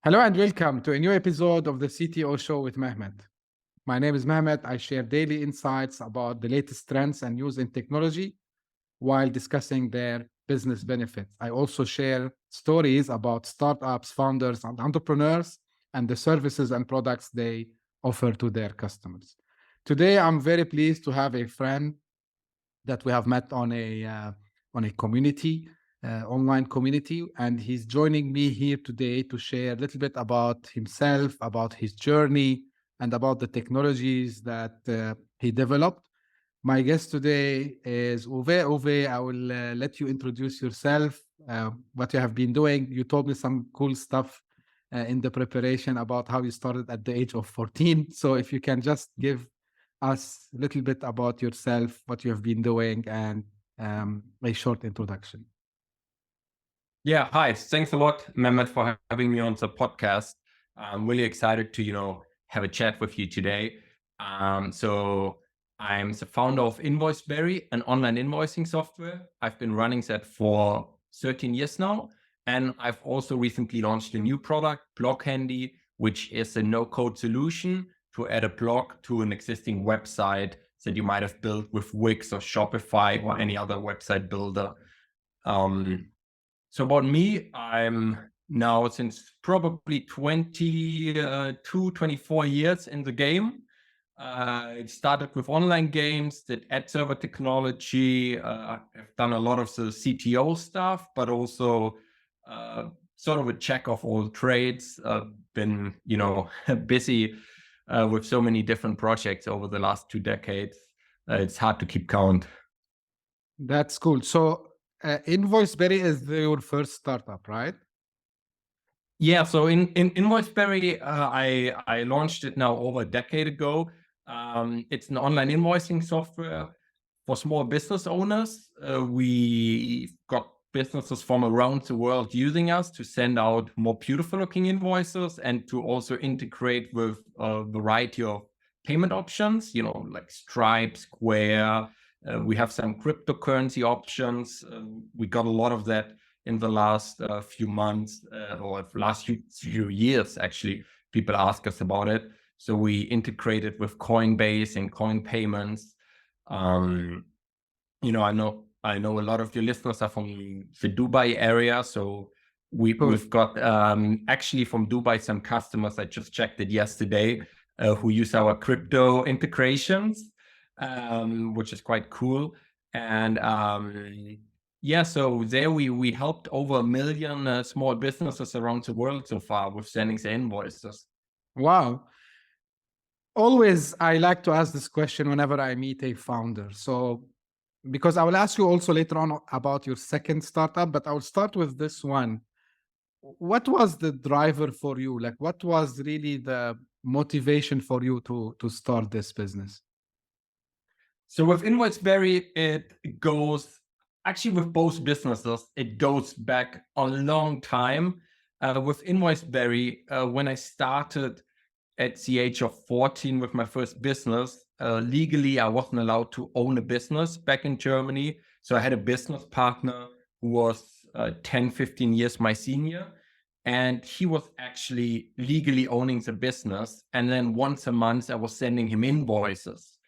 Hello and welcome to a new episode of the CTO Show with Mehmet. My name is Mehmet. I share daily insights about the latest trends and news in technology while discussing their business benefits. I also share stories about startups, founders, and entrepreneurs and the services and products they offer to their customers. Today, I'm very pleased to have a friend that we have met on a community, online community, and he's joining me here today to share a little bit about himself, about his journey, and about the technologies that he developed. My guest today is Uwe. Uwe, I will let you introduce yourself, what you have been doing. You told me some cool stuff in the preparation about how you started at the age of 14. So if you can just give us a little bit about yourself, what you have been doing, and a short introduction. Yeah, hi. Thanks a lot, Mehmet, for having me on the podcast. I'm really excited to, have a chat with you today. So I'm the founder of InvoiceBerry, an online invoicing software. I've been running that for 13 years now. And I've also recently launched a new product, BlogHandy, which is a no-code solution to add a blog to an existing website that you might have built with Wix or Shopify or any other website builder. So about me, I'm now since probably 24 years in the game. I started with online games, did ad server technology. I've done a lot of the CTO stuff, but also sort of a jack of all trades. Been, busy with so many different projects over the last 2 decades. It's hard to keep count. That's cool. So InvoiceBerry is your first startup, right? Yeah, so in InvoiceBerry, I launched it now over a decade ago. It's an online invoicing software for small business owners. We got businesses from around the world using us to send out more beautiful looking invoices and to also integrate with a variety of payment options, like Stripe, Square. We have some cryptocurrency options. We got a lot of that in the last few months or last few years, actually. People ask us about it. So we integrated with Coinbase and Coin Payments. I know a lot of your listeners are from the Dubai area. So we've got actually from Dubai some customers, I just checked it yesterday, who use our crypto integrations, which is quite cool. And yeah, so there we helped over 1 million small businesses around the world so far with sending the invoices. Wow. Always, I like to ask this question whenever I meet a founder. So, because I will ask you also later on about your second startup, but I will start with this one. What was the driver for you? Like, what was really the motivation for you to start this business? So with InvoiceBerry, it goes actually with both businesses. It goes back a long time. With InvoiceBerry, when I started at the age of 14 with my first business, legally I wasn't allowed to own a business back in Germany. So I had a business partner who was 10, 15 years my senior. And he was actually legally owning the business. And then once a month, I was sending him invoices.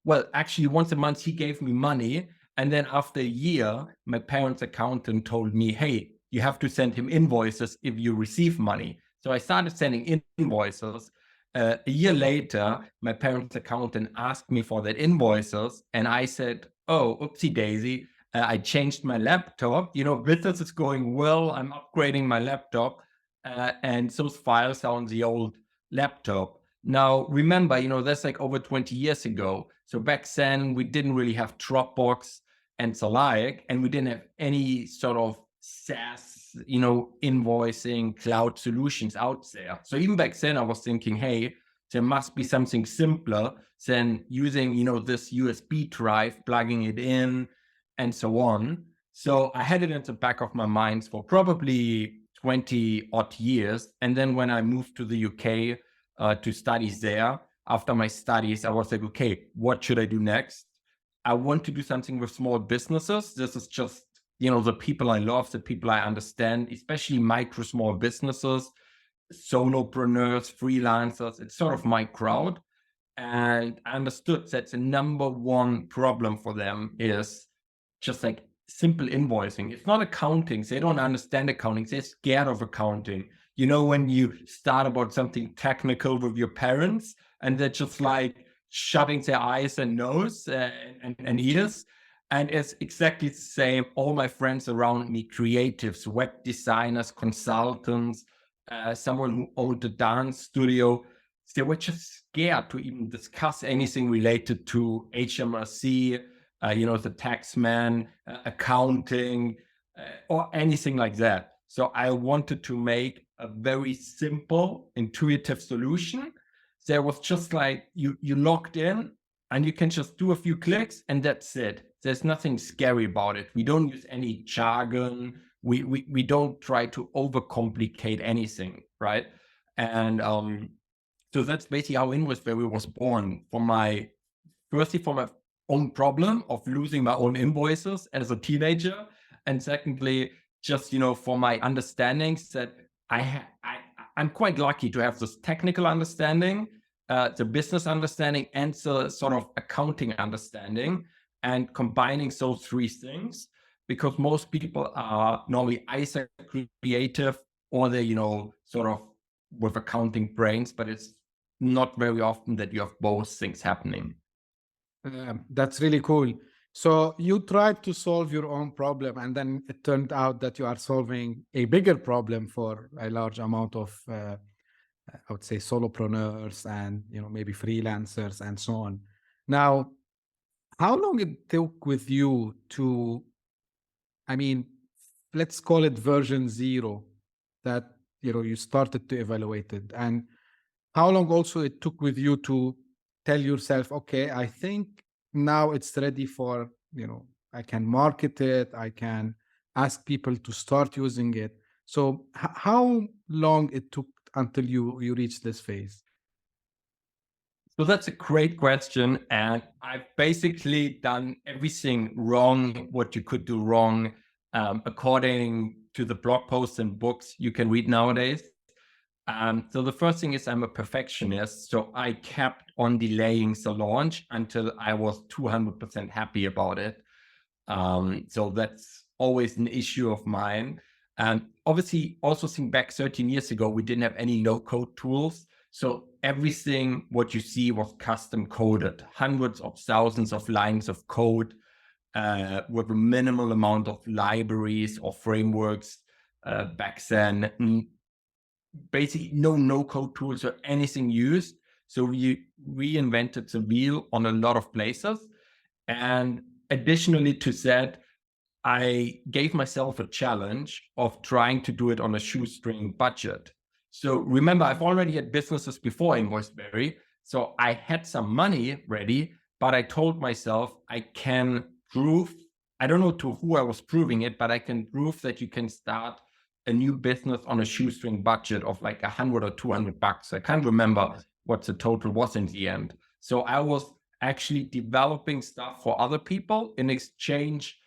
Well, actually, once a month, he gave me money. And then after a year, my parents' accountant told me, hey, you have to send him invoices if you receive money. So I started sending invoices. A year later, my parents' accountant asked me for that invoices. And I said, oh, oopsie daisy. I changed my laptop. Business is going well. I'm upgrading my laptop. And those files are on the old laptop. Now, remember, that's like over 20 years ago. So back then, we didn't really have Dropbox and the like, and we didn't have any sort of SaaS, invoicing cloud solutions out there. So even back then, I was thinking, hey, there must be something simpler than using, this USB drive, plugging it in, and so on. So I had it in the back of my mind for probably 20 odd years. And then when I moved to the UK, to studies there. After my studies, I was like, okay, what should I do next? I want to do something with small businesses. This is just, the people I love, the people I understand, especially micro small businesses. solopreneurs, freelancers. It's sort of my crowd. And I understood that the number one problem for them is just like simple invoicing. It's not accounting. They don't understand accounting. They're scared of accounting. You know, when you start about something technical with your parents and they're just like shutting their eyes and nose and ears. And it's exactly the same. All my friends around me, creatives, web designers, consultants, someone who owned a dance studio, they were just scared to even discuss anything related to HMRC, the tax man, accounting, or anything like that. So I wanted to make a very simple, intuitive solution. There was just like you logged in and you can just do a few clicks and that's it. There's nothing scary about it. We don't use any jargon. We don't try to overcomplicate anything, right? And so that's basically how InvoiceBerry was born. Firstly, for my own problem of losing my own invoices as a teenager, and secondly, just for my understandings that I'm quite lucky to have this technical understanding, the business understanding, and the sort of accounting understanding, and combining those three things, because most people are normally either creative or they sort of with accounting brains, but it's not very often that you have both things happening. That's really cool. So you tried to solve your own problem, and then it turned out that you are solving a bigger problem for a large amount of, I would say, solopreneurs and maybe freelancers and so on. Now, how long it took with you to, I mean, let's call it version 0, that you started to evaluate it, and how long also it took with you to tell yourself, okay, I think now it's ready for, I can market it, I can ask people to start using it. So how long it took until you reached this phase? So that's a great question. And I've basically done everything wrong, what you could do wrong, according to the blog posts and books you can read nowadays. So the first thing is I'm a perfectionist. So I kept on delaying the launch until I was 200% happy about it. So that's always an issue of mine. And obviously, also think back 13 years ago, we didn't have any no-code tools. So everything what you see was custom coded, hundreds of thousands of lines of code with a minimal amount of libraries or frameworks back then. Basically no-code tools or anything used. So we reinvented the wheel on a lot of places. And additionally to that, I gave myself a challenge of trying to do it on a shoestring budget. So remember, I've already had businesses before InvoiceBerry. So I had some money ready, but I told myself I can prove, I don't know to who I was proving it, but I can prove that you can start a new business on a shoestring budget of like $100 or $200. I can't remember what the total was in the end. So I was actually developing stuff for other people in exchange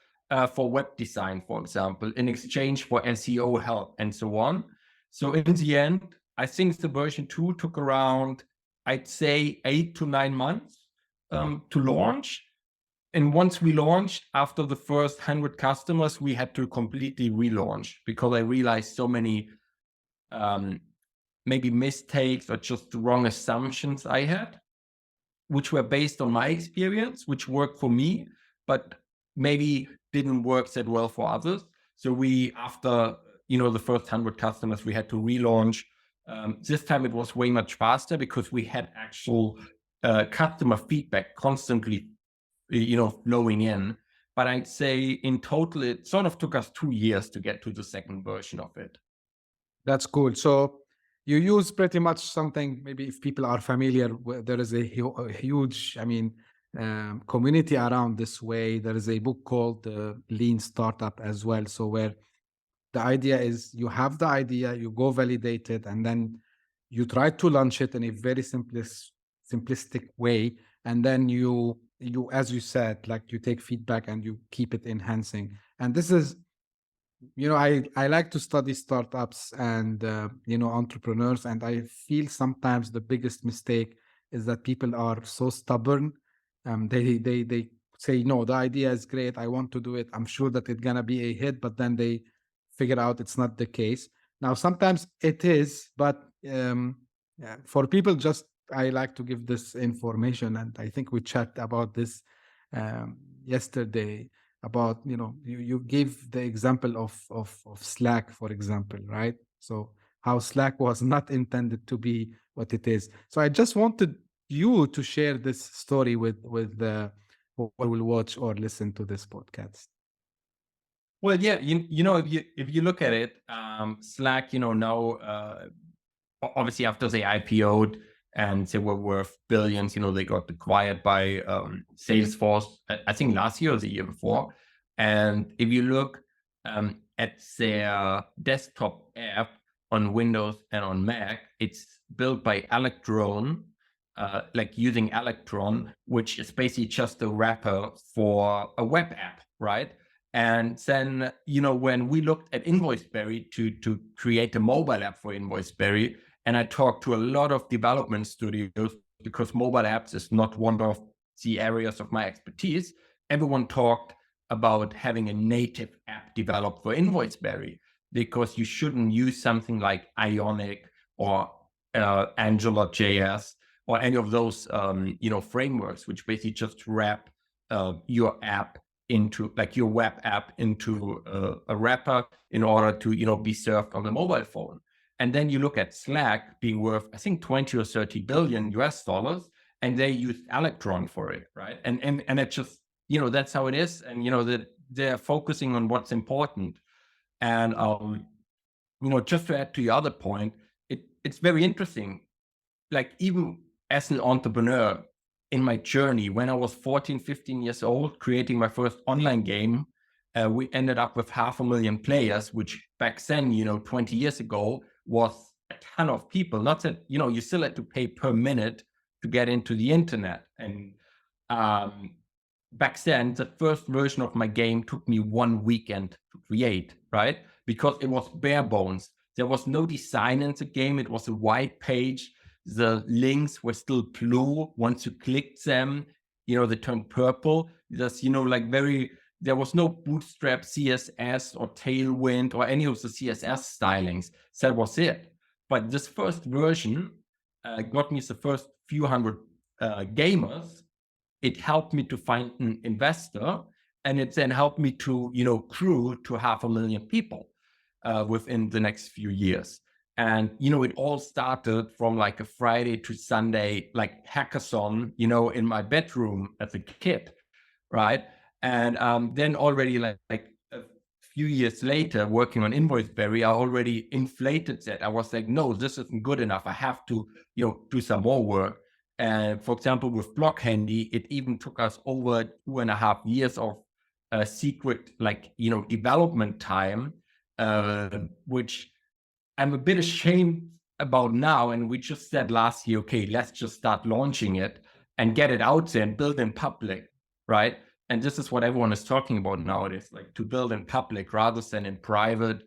for web design, for example, in exchange for SEO help and so on. So in the end, I think the version 2 took around, I'd say 8 to 9 months to launch. And once we launched, after the first 100 customers, we had to completely relaunch because I realized so many maybe mistakes or just the wrong assumptions I had, which were based on my experience, which worked for me, but maybe didn't work that well for others. So after the first 100 customers, we had to relaunch. This time it was way much faster because we had actual customer feedback constantly flowing in. But I'd say in total, it sort of took us 2 years to get to the second version of it. That's cool. So you use pretty much something, maybe if people are familiar, there is a huge, community around this way. There is a book called Lean Startup as well. So where the idea is you have the idea, you go validate it, and then you try to launch it in a very simplistic way. And then you, as you said, like you take feedback and you keep it enhancing. And this is I like to study startups and entrepreneurs, and I feel sometimes the biggest mistake is that people are so stubborn. They say, no, the idea is great, I want to do it, I'm sure that it's gonna be a hit, but then they figure out it's not the case. Now sometimes it is, but yeah, for people, just I like to give this information, and I think we chat about this yesterday about you gave the example of Slack, for example, right? So how Slack was not intended to be what it is. So I just wanted you to share this story with who will watch or listen to this podcast. Well, yeah, if you look at it, Slack, now obviously after they IPO'd and they were worth billions, they got acquired by Salesforce, I think last year or the year before. And if you look at their desktop app on Windows and on Mac, it's built by Electron, like using Electron, which is basically just a wrapper for a web app, right? And then, when we looked at InvoiceBerry to create a mobile app for InvoiceBerry, and I talked to a lot of development studios because mobile apps is not one of the areas of my expertise, everyone talked about having a native app developed for InvoiceBerry because you shouldn't use something like Ionic or Angular.js or any of those, frameworks, which basically just wrap your app into, like your web app into a wrapper in order to, be served on the mobile phone. And then you look at Slack being worth, I think, 20 or 30 billion US dollars, and they use Electron for it, right? And it just, that's how it is. And, that they're focusing on what's important. And, just to add to your other point, it's very interesting. Like even as an entrepreneur in my journey, when I was 14, 15 years old, creating my first online game, we ended up with 500,000 players, which back then, 20 years ago, was a ton of people. Not that, you still had to pay per minute to get into the internet. And back then, the first version of my game took me 1 weekend to create, right? Because it was bare bones. There was no design in the game. It was a white page. The links were still blue. Once you clicked them, they turned purple. Just, there was no Bootstrap CSS or Tailwind or any of the CSS stylings. So that was it. But this first version got me the first few hundred gamers. It helped me to find an investor, and it then helped me to, grew to 500,000 people within the next few years. And, it all started from like a Friday to Sunday, like hackathon, in my bedroom as a kid, right? And then already like a few years later, working on InvoiceBerry, I already inflated that. I was like, no, this isn't good enough. I have to, do some more work. And for example, with BlogHandy, it even took us over 2.5 years of secret, development time, which I'm a bit ashamed about now. And we just said last year, okay, let's just start launching it and get it out there and build in public, right? And this is what everyone is talking about nowadays, like to build in public rather than in private,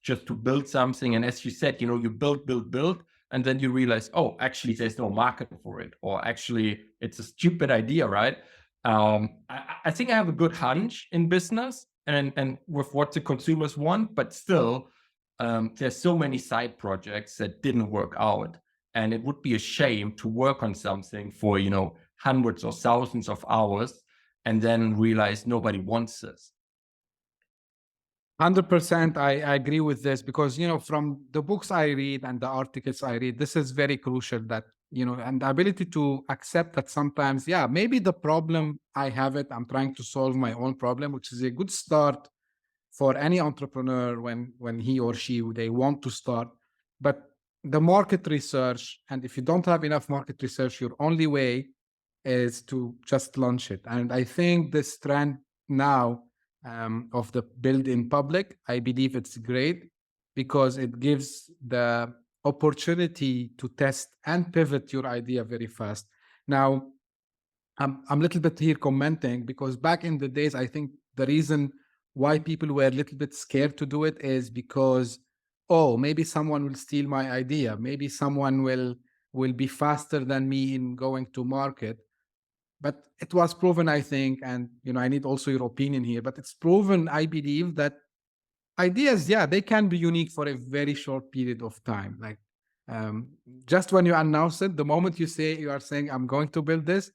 just to build something. And as you said, you build, and then you realize, oh, actually, there's no market for it, or actually, it's a stupid idea, right? I think I have a good hunch in business and with what the consumers want, but still, there's so many side projects that didn't work out. And it would be a shame to work on something for, hundreds or thousands of hours and then realize nobody wants this. 100%, I agree with this because, from the books I read and the articles I read, this is very crucial that, and the ability to accept that sometimes, yeah, maybe the problem, I have it, I'm trying to solve my own problem, which is a good start for any entrepreneur when he or she, they want to start. But the market research, and if you don't have enough market research, your only way is to just launch it. And I think this trend now, of the build in public, I believe it's great because it gives the opportunity to test and pivot your idea very fast. Now, I'm a little bit here commenting because back in the days, I think the reason why people were a little bit scared to do it is because, oh, maybe someone will steal my idea. Maybe someone will be faster than me in going to market. But it was proven, I think, and I need also your opinion here, but it's proven, I believe, that ideas, yeah, they can be unique for a very short period of time. Like um, just when you announce it, the moment you are saying, I'm going to build this,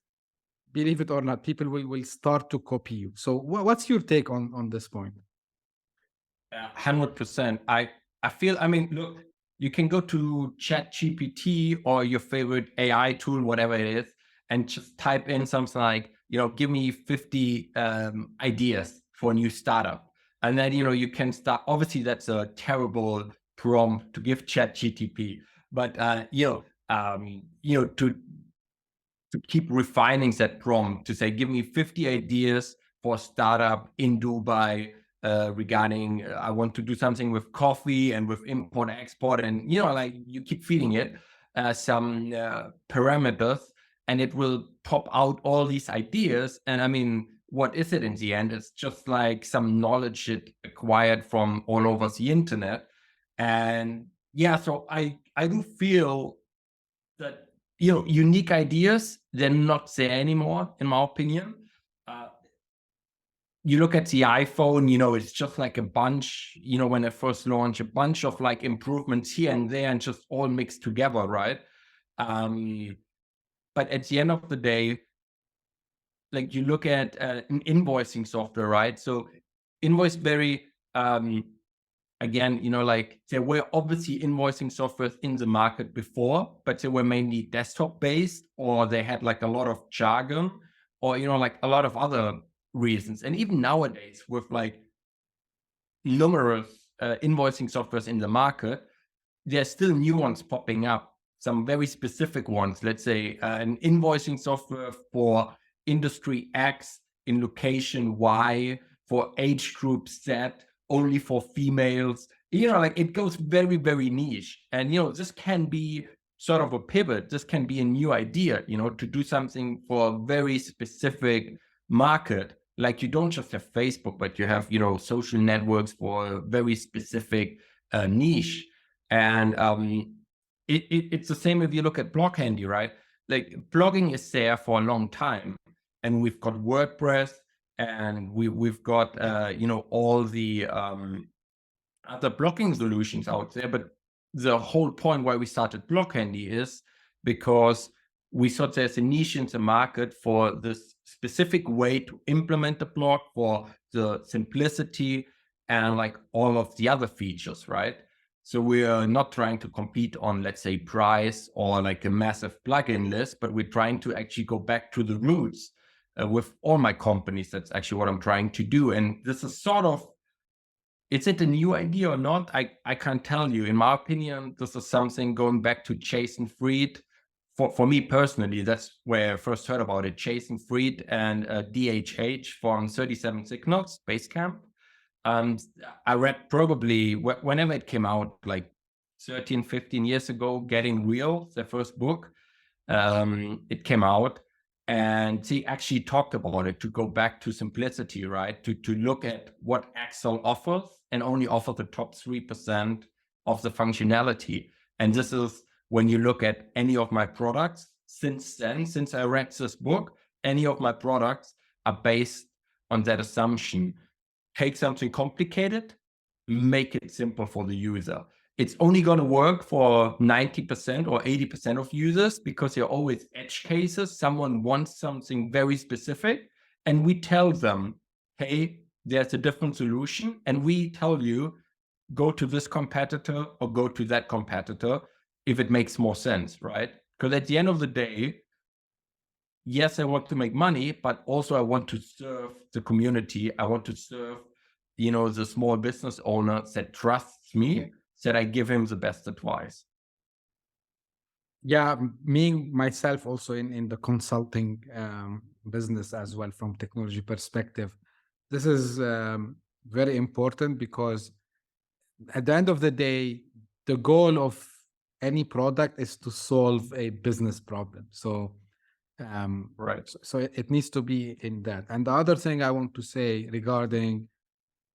believe it or not, people will start to copy you. So what's your take on this point? 100%. I feel, I mean, look, you can go to ChatGPT or your favorite AI tool, whatever it is, and just type in something like, give me 50 ideas for a new startup. And then, you can start. Obviously, that's a terrible prompt to give ChatGPT, but to keep refining that prompt to say, give me 50 ideas for a startup in Dubai regarding, I want to do something with coffee and with import export. And, like you keep feeding it some parameters and it will pop out all these ideas. And I mean, what is it in the end? It's just like some knowledge it acquired from all over the internet. And yeah, so I do feel that unique ideas, they're not there anymore, in my opinion. You look at the iPhone, it's just like a bunch, when it first launched, a bunch of like improvements here and there and just all mixed together, right? But at the end of the day, like you look at an invoicing software, right? So InvoiceBerry, again, like there were obviously invoicing softwares in the market before, but they were mainly desktop based, or they had like a lot of jargon, or, like a lot of other reasons. And even nowadays with like numerous invoicing softwares in the market, there's still new ones popping up, some very specific ones. Let's say an invoicing software for industry X in location Y, for age group Z, only for females. Like it goes very, very niche. And, this can be sort of a pivot. This can be a new idea, to do something for a very specific market. Like you don't just have Facebook, but you have, social networks for a very specific niche. And it's the same if you look at BlogHandy, right? Like blogging is there for a long time. And we've got WordPress, and we've got all the other blogging solutions out there. But the whole point why we started BlogHandy is because we thought there's a niche in the market for this specific way to implement the blog, for the simplicity and like all of the other features, right? So we are not trying to compete on, let's say, price or like a massive plugin list, but we're trying to actually go back to the roots. With all my companies, that's actually what I'm trying to do. And this is sort of, is it a new idea or not? I can't tell you. In my opinion, this is something going back to Jason Fried. For me personally, that's where I first heard about it. Jason Fried and DHH from 37 Signals, Basecamp. I read probably whenever it came out, like 13, 15 years ago, Getting Real, their first book. It came out. And he actually talked about it, to go back to simplicity, right? To look at what Excel offers and only offer the top 3% of the functionality. And this is when you look at any of my products since then, since I read this book, any of my products are based on that assumption. Take something complicated, make it simple for the user. It's only going to work for 90% or 80% of users because there are always edge cases. Someone wants something very specific, and we tell them, hey, there's a different solution. And we tell you, go to this competitor or go to that competitor if it makes more sense, right? Because at the end of the day, yes, I want to make money, but also I want to serve the community. I want to serve, the small business owner that trusts me, that I give him the best advice. Yeah, me myself also in the consulting business as well, from technology perspective. This is very important because at the end of the day, the goal of any product is to solve a business problem. So Right. so it needs to be in that. And the other thing I want to say regarding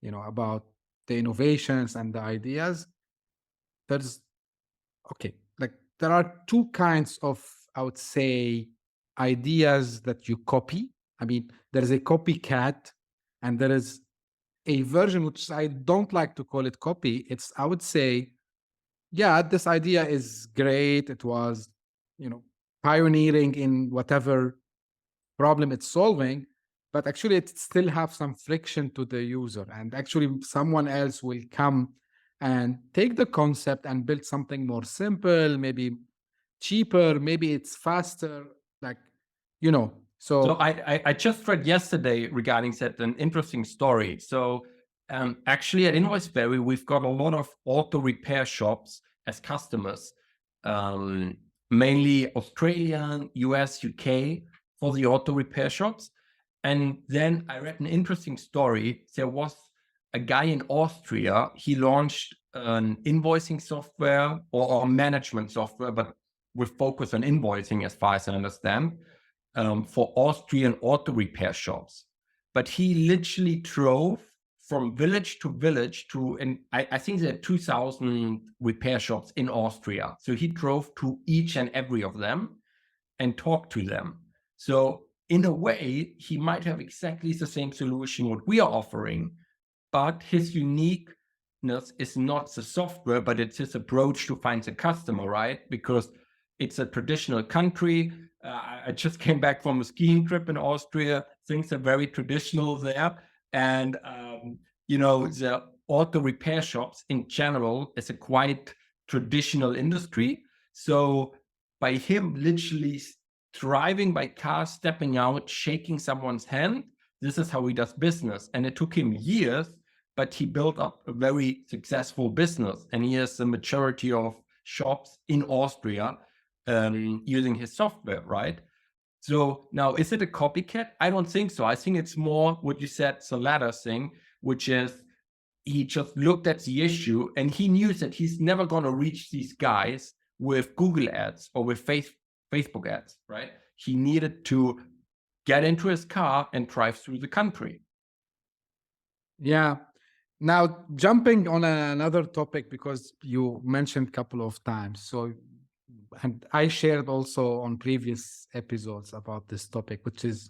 about the innovations and the ideas, there's there are two kinds of, I would say, ideas that you copy. I mean, there is a copycat, and there is a version which I don't like to call it copy. It's, I would say, yeah, this idea is great. It was, pioneering in whatever problem it's solving, but actually it still have some friction to the user. And actually someone else will come and take the concept and build something more simple, maybe cheaper, maybe it's faster, like, So so I just read yesterday regarding that an interesting story. So actually at InvoiceBerry, we've got a lot of auto repair shops as customers, mainly Australian, US, UK for the auto repair shops. And then I read an interesting story. There was a guy in Austria. He launched an invoicing software or management software, but with focus on invoicing, as far as I understand, for Austrian auto repair shops. But he literally drove from village to village and I think there are 2,000 repair shops in Austria. So he drove to each and every of them and talked to them. So in a way, he might have exactly the same solution what we are offering, but his uniqueness is not the software, but it's his approach to find the customer, right? Because it's a traditional country. I just came back from a skiing trip in Austria. Things are very traditional there. And, the auto repair shops in general is a quite traditional industry. So by him literally driving by car, stepping out, shaking someone's hand, this is how he does business. And it took him years, but he built up a very successful business. And he has the majority of shops in Austria using his software, right? So now, is it a copycat? I don't think so. I think it's more what you said, the latter thing, which is he just looked at the issue and he knew that he's never going to reach these guys with Google ads or with Facebook ads, right? He needed to get into his car and drive through the country. Yeah. Now, jumping on another topic, because you mentioned a couple of times. So, and I shared also on previous episodes about this topic, which is,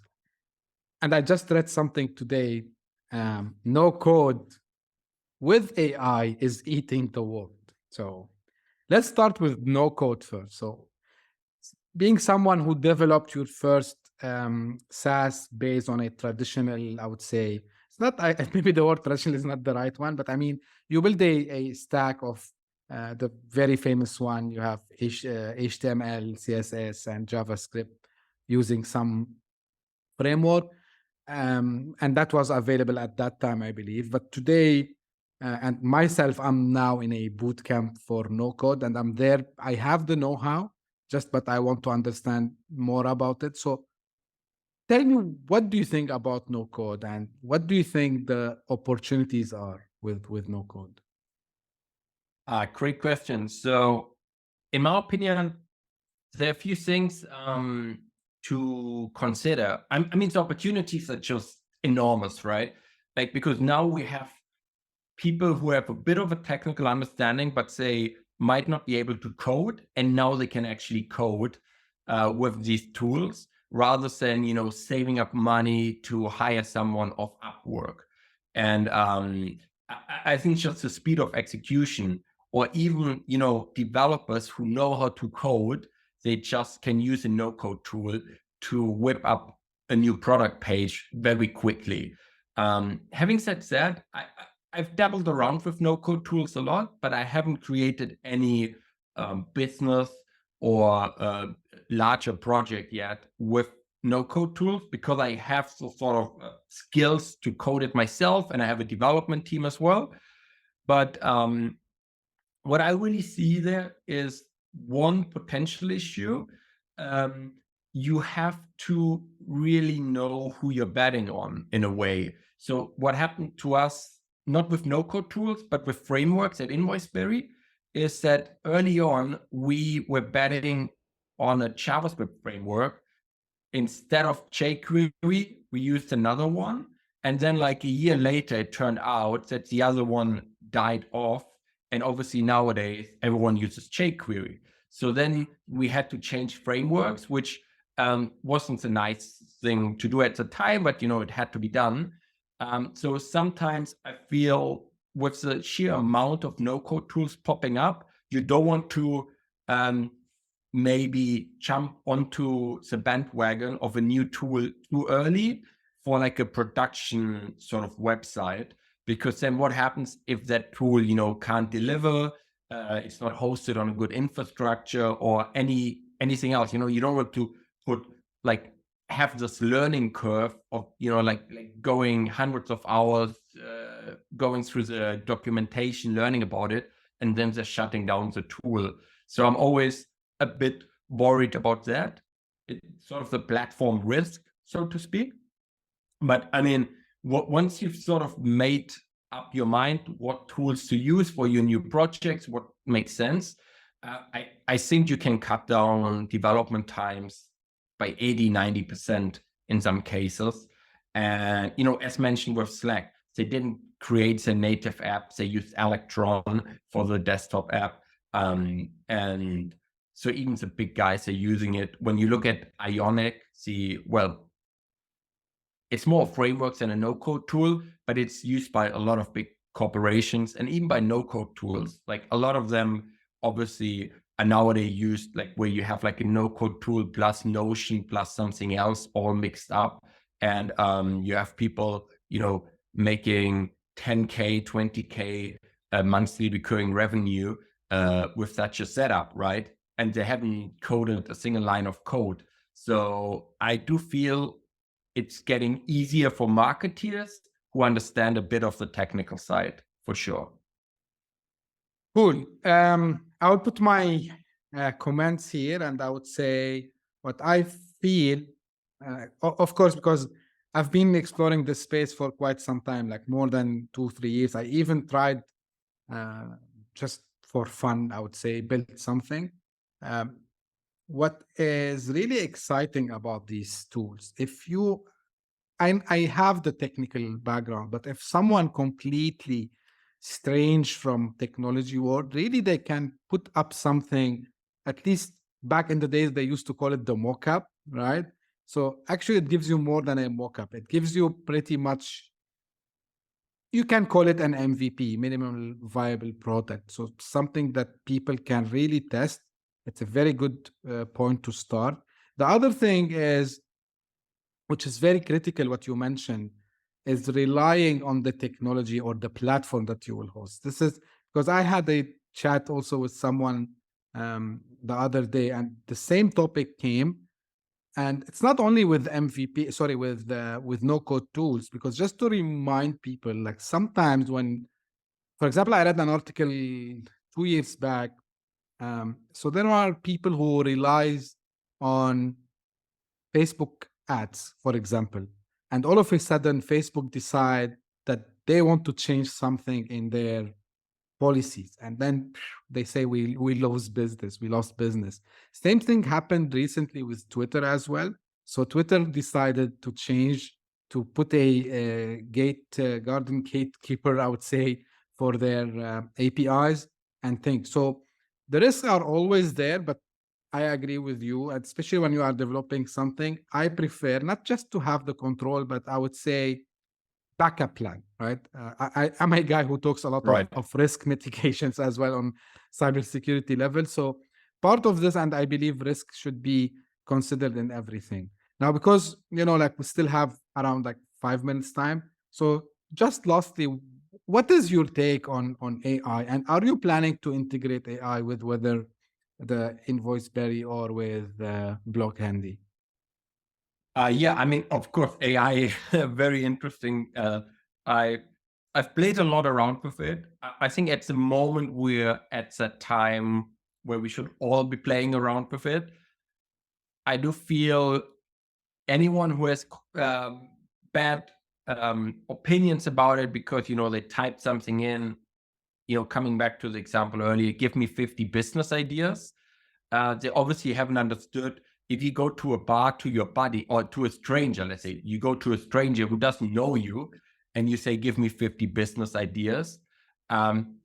and I just read something today, no code with AI is eating the world. So let's start with no code first. So being someone who developed your first SaaS based on a traditional, I would say, it's not, maybe the word traditional is not the right one, but I mean, you build a stack of the very famous one. You have HTML, CSS, and JavaScript using some framework. And that was available at that time, I believe. But today, and myself, I'm now in a boot camp for no code, and I'm there. I have the know-how, but I want to understand more about it. So tell me, what do you think about no code, and what do you think the opportunities are with no code? Great question. So in my opinion, there are a few things to consider. I mean, the opportunities are just enormous, right? Like, because now we have people who have a bit of a technical understanding, but they might not be able to code, and now they can actually code with these tools rather than saving up money to hire someone off Upwork. And I think just the speed of execution, or even developers who know how to code, they just can use a no-code tool to whip up a new product page very quickly. Having said that, I've dabbled around with no-code tools a lot, but I haven't created any business or larger project yet with no-code tools, because I have the sort of skills to code it myself, and I have a development team as well. But what I really see there is one potential issue. You have to really know who you're betting on in a way. So what happened to us, not with no-code tools, but with frameworks at InvoiceBerry, is that early on, we were betting on a JavaScript framework. Instead of jQuery, we used another one. And then like a year later, it turned out that the other one died off. And obviously nowadays, everyone uses jQuery. So then we had to change frameworks, which wasn't a nice thing to do at the time, but it had to be done. So sometimes I feel with the sheer amount of no-code tools popping up, you don't want to maybe jump onto the bandwagon of a new tool too early for like a production sort of website, because then what happens if that tool, can't deliver, it's not hosted on a good infrastructure or anything else, you don't want to have this learning curve of, like going hundreds of hours, going through the documentation, learning about it, and then just shutting down the tool. So I'm always a bit worried about that. It's sort of the platform risk, so to speak. But I mean, once you've sort of made up your mind what tools to use for your new projects, what makes sense, I think you can cut down on development times by 80-90% in some cases. And, as mentioned with Slack, they didn't create a native app. They used Electron for the desktop app. And so even the big guys are using it. When you look at Ionic, it's more frameworks than a no-code tool, but it's used by a lot of big corporations and even by no-code tools. Like a lot of them obviously are nowadays used like where you have like a no-code tool plus Notion plus something else all mixed up. And you have people, making 10K, 20K monthly recurring revenue with such a setup, right? And they haven't coded a single line of code. So I do feel it's getting easier for marketeers who understand a bit of the technical side, for sure. Cool. I would put my comments here, and I would say what I feel, of course, because I've been exploring this space for quite some time, like more than 2-3 years. I even tried just for fun, I would say, build something. What is really exciting about these tools, I have the technical background, but if someone completely strange from technology world, really they can put up something, at least back in the days, they used to call it the mockup, right? So actually it gives you more than a mockup. It gives you pretty much, you can call it an MVP, minimum viable product. So something that people can really test. It's a very good point to start. The other thing is, which is very critical, what you mentioned, is relying on the technology or the platform that you will host. This is because I had a chat also with someone the other day, and the same topic came. And it's not only with with no-code tools, because just to remind people, like sometimes when, for example, I read an article 2 years back. So there are people who relies on Facebook ads, for example, and all of a sudden Facebook decide that they want to change something in their policies, and then they say we lost business. Same thing happened recently with Twitter as well. So Twitter decided to change, to put a garden gatekeeper, I would say, for their APIs and things. So the risks are always there, but I agree with you, especially when you are developing something. I prefer not just to have the control, but I would say backup plan, right? I'm a guy who talks a lot of risk mitigations as well on cybersecurity level. So part of this, and I believe risk should be considered in everything. Now, because, like we still have around like 5 minutes time. So just lastly, what is your take on AI? And are you planning to integrate AI with whether the InvoiceBerry or with BlogHandy? Yeah, I mean, of course, AI, very interesting. I've played a lot around with it. I think at the moment we're at that time where we should all be playing around with it. I do feel anyone who has bad opinions about it because, they type something in, coming back to the example earlier, give me 50 business ideas. They obviously haven't understood if you go to a bar to your buddy or to a stranger, let's say you go to a stranger who doesn't know you and you say, give me 50 business ideas.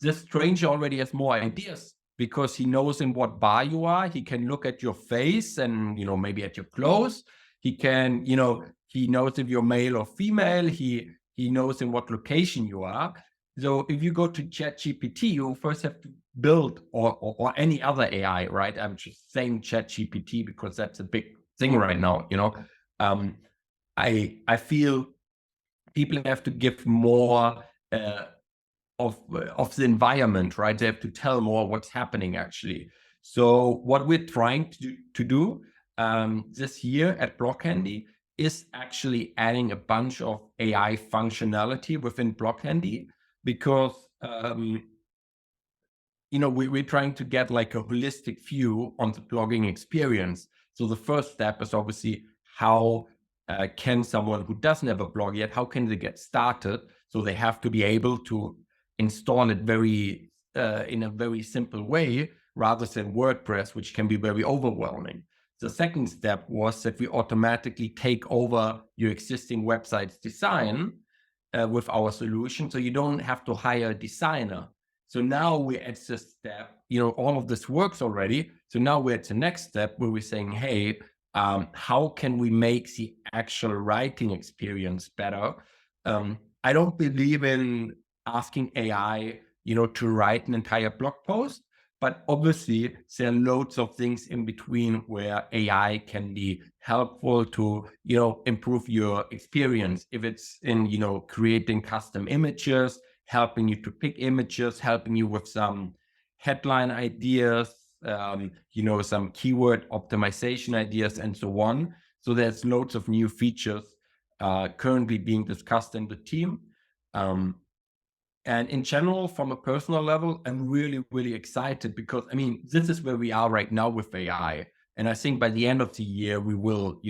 This stranger already has more ideas because he knows in what bar you are. He can look at your face and, maybe at your clothes. He can, he knows if you're male or female. He knows in what location you are. So if you go to ChatGPT, you first have to build or any other AI, right? I'm just saying ChatGPT because that's a big thing right now. I feel people have to give more of the environment, right? They have to tell more what's happening actually. So what we're trying to do this year at BlogHandy is actually adding a bunch of AI functionality within BlogHandy because we're trying to get like a holistic view on the blogging experience. So the first step is obviously how can someone who doesn't have a blog yet, how can they get started? So they have to be able to install it in a very simple way rather than WordPress, which can be very overwhelming. The second step was that we automatically take over your existing website's design with our solution. So you don't have to hire a designer. So now we're at the step, all of this works already. So now we're at the next step where we're saying, hey, how can we make the actual writing experience better? I don't believe in asking AI, to write an entire blog post, but obviously there are loads of things in between where AI can be helpful to, improve your experience. If it's in, creating custom images, helping you to pick images, helping you with some headline ideas, some keyword optimization ideas and so on. So there's loads of new features currently being discussed in the team. And in general, from a personal level, I'm really, really excited because, this is where we are right now with AI. And I think by the end of the year, we will,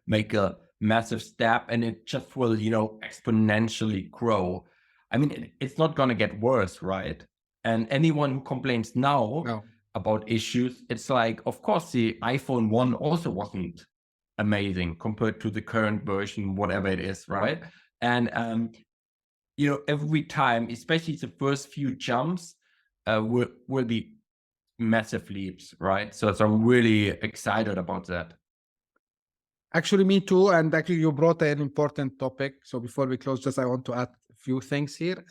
make a massive step and it just will, exponentially grow. It's not going to get worse, right? And anyone who complains now about issues, it's like, of course, the iPhone 1 also wasn't amazing compared to the current version, whatever it is, right? And, every time, especially the first few jumps, will be massive leaps, right? So I'm really excited about that. Actually, me too. And actually, you brought an important topic. So before we close, I want to add a few things here.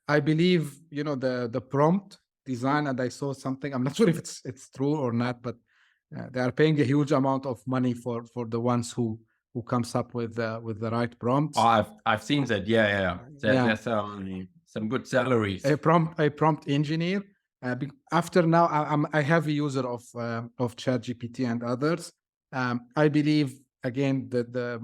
I believe, the prompt design, and I saw something, I'm not sure if it's true or not, but they are paying a huge amount of money for the ones who comes up with the right prompts. Oh, I've seen that. Yeah. There's some good salaries. A prompt engineer. After now, I'm a heavy user of ChatGPT and others. I believe again that the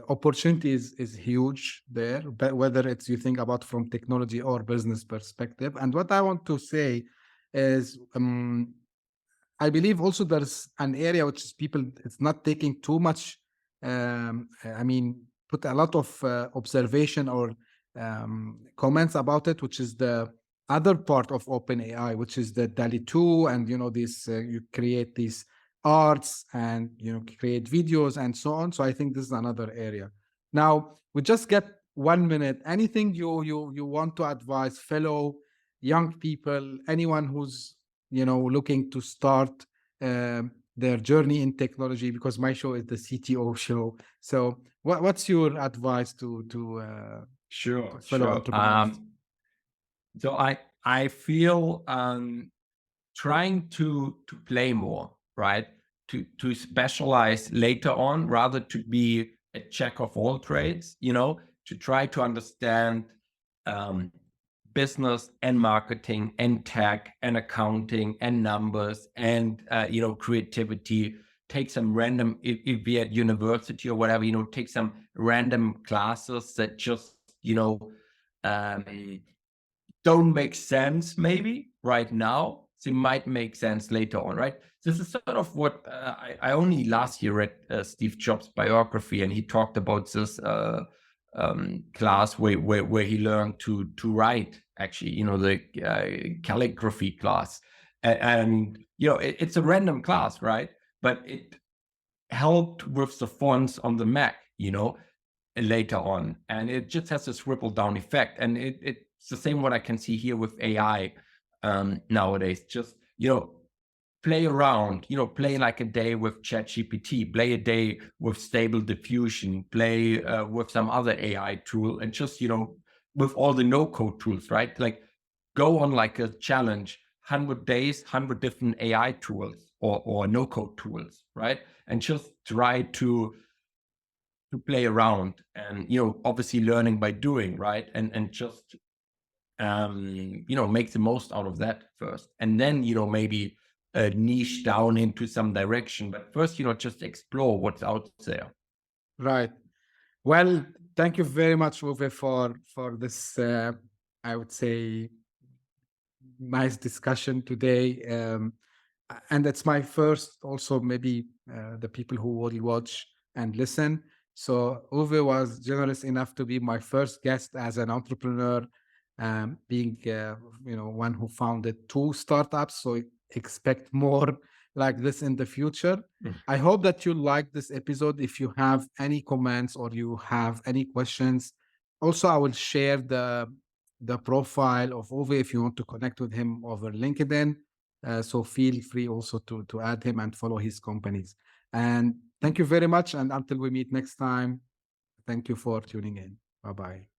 opportunity is huge there, but whether it's you think about from technology or business perspective. And what I want to say is, I believe also there's an area which is people, it's not taking too much, put a lot of observation or comments about it, which is the other part of OpenAI, which is the DALL-E 2, and this you create these arts and create videos and so on. So I think this is another area. Now we just get 1 minute. Anything you want to advise fellow young people, anyone who's looking to start their journey in technology, because my show is the CTO show. So what's your advice to fellow entrepreneurs? So I feel trying to play more, right? To specialize later on, rather to be a jack of all trades, to try to understand business and marketing and tech and accounting and numbers and creativity. Take some random, if you're at university or whatever, take some random classes that just don't make sense maybe right now. They might make sense later on, right? This is sort of what I only last year read Steve Jobs' biography, and he talked about this class where he learned to write, actually, the calligraphy class. And it's a random class, right? but it helped with the fonts on the Mac, later on. And it just has this ripple down effect. And it's the same what I can see here with AI nowadays. Just, play around, play like a day with ChatGPT, play a day with Stable Diffusion, play with some other AI tool, and just, with all the no-code tools, right? Like go on like a challenge, 100 days, 100 different AI tools or no-code tools, right? And just try to play around and, obviously learning by doing, right? And just, make the most out of that first. And then, maybe niche down into some direction. But first, just explore what's out there. Right. Well, thank you very much, Uwe, for this, I would say, nice discussion today. And it's my first, also maybe the people who will watch and listen. So Uwe was generous enough to be my first guest as an entrepreneur, being one who founded 2 startups. So expect more like this in the future. I hope that you like this episode. If you have any comments or you have any questions, also I will share the profile of Uwe if you want to connect with him over LinkedIn. So feel free also to add him and follow his companies. And thank you very much. And until we meet next time, thank you for tuning in. Bye-bye.